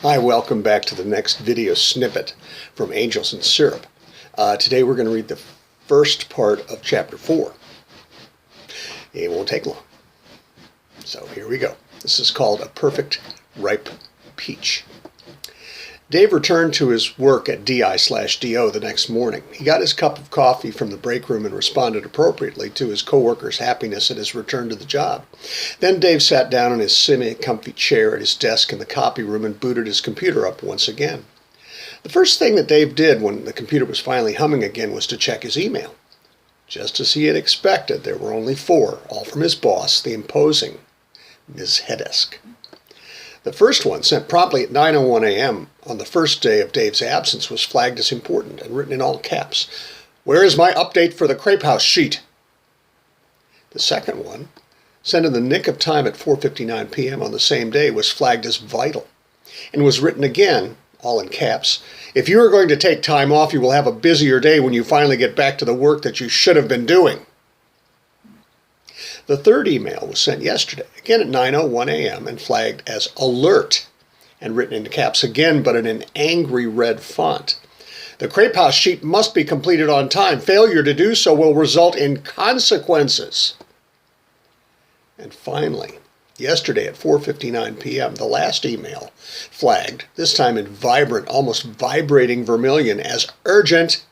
Hi, welcome back to the next video snippet from Angels and Syrup. Today we're going to read the first part of chapter 4. It won't take long. So here we go. This is called A Perfect Ripe Peach. Dave returned to his work at DI/DO the next morning. He got his cup of coffee from the break room and responded appropriately to his coworkers' happiness at his return to the job. Then Dave sat down in his semi-comfy chair at his desk in the copy room and booted his computer up once again. The first thing that Dave did when the computer was finally humming again was to check his email. Just as he had expected, there were only 4, all from his boss, the imposing Ms. Hedesk. The first one, sent promptly at 9:01 a.m. on the first day of Dave's absence, was flagged as important and written in all caps. "Where is my update for the Crepe House sheet?" The second one, sent in the nick of time at 4:59 p.m. on the same day, was flagged as vital and was written again, all in caps. "If you are going to take time off, you will have a busier day when you finally get back to the work that you should have been doing." The third email was sent yesterday, again at 9:01 a.m. and flagged as alert and written in caps again, but in an angry red font. "The Crepe House sheet must be completed on time. Failure to do so will result in consequences." And finally, yesterday at 4:59 p.m., the last email flagged, this time in vibrant, almost vibrating vermilion, as urgent,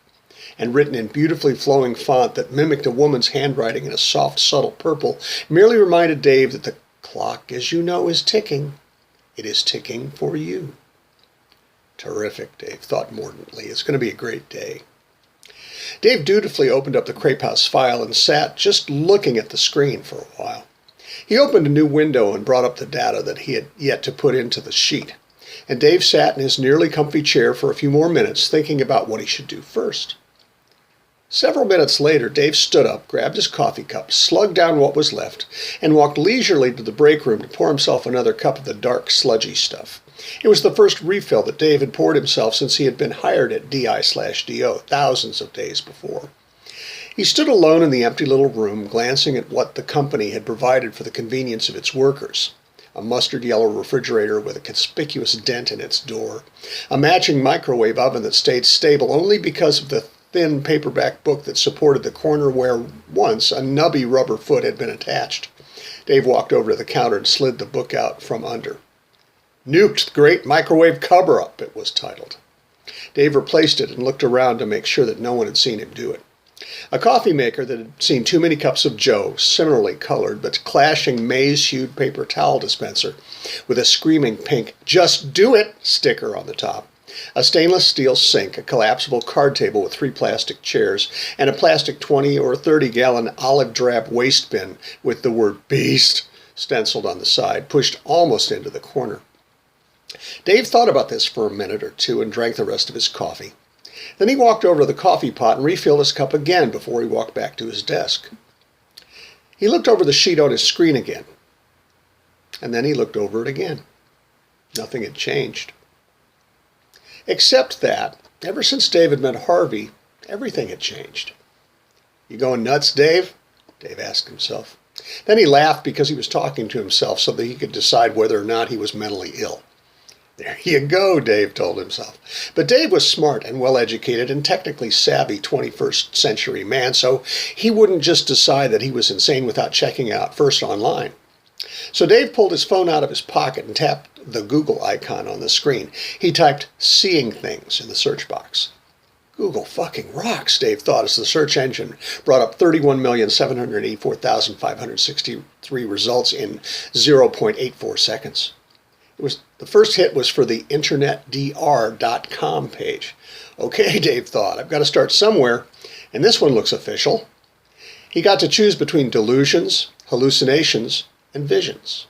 and written in beautifully flowing font that mimicked a woman's handwriting in a soft, subtle purple, merely reminded Dave that the clock, as you know, is ticking. It is ticking for you. Terrific, Dave thought mordantly. It's going to be a great day. Dave dutifully opened up the Crepe House file and sat just looking at the screen for a while. He opened a new window and brought up the data that he had yet to put into the sheet. And Dave sat in his nearly comfy chair for a few more minutes, thinking about what he should do first. Several minutes later, Dave stood up, grabbed his coffee cup, slugged down what was left, and walked leisurely to the break room to pour himself another cup of the dark, sludgy stuff. It was the first refill that Dave had poured himself since he had been hired at DI/DO thousands of days before. He stood alone in the empty little room, glancing at what the company had provided for the convenience of its workers. A mustard yellow refrigerator with a conspicuous dent in its door, a matching microwave oven that stayed stable only because of the thin paperback book that supported the corner where once a nubby rubber foot had been attached. Dave walked over to the counter and slid the book out from under. "Nuked Great Microwave Cover-Up," it was titled. Dave replaced it and looked around to make sure that no one had seen him do it. A coffee maker that had seen too many cups of joe, similarly colored but clashing maize-hued paper towel dispenser with a screaming pink "Just Do It" sticker on the top. A stainless steel sink, a collapsible card table with 3 plastic chairs, and a plastic 20 or 30-gallon olive drab waste bin with the word "Beast" stenciled on the side, pushed almost into the corner. Dave thought about this for a minute or two and drank the rest of his coffee. Then he walked over to the coffee pot and refilled his cup again before he walked back to his desk. He looked over the sheet on his screen again, and then he looked over it again. Nothing had changed. Except that, ever since Dave had met Harvey, everything had changed. "You going nuts, Dave?" Dave asked himself. Then he laughed because he was talking to himself so that he could decide whether or not he was mentally ill. "There you go," Dave told himself. But Dave was smart and well-educated and technically savvy 21st century man, so he wouldn't just decide that he was insane without checking out first online. So Dave pulled his phone out of his pocket and tapped the Google icon on the screen. He typed "seeing things" in the search box. Google fucking rocks, Dave thought, as the search engine brought up 31,784,563 results in 0.84 seconds. The first hit was for the internetdr.com page. Okay, Dave thought, I've got to start somewhere, and this one looks official. He got to choose between delusions, hallucinations, and visions.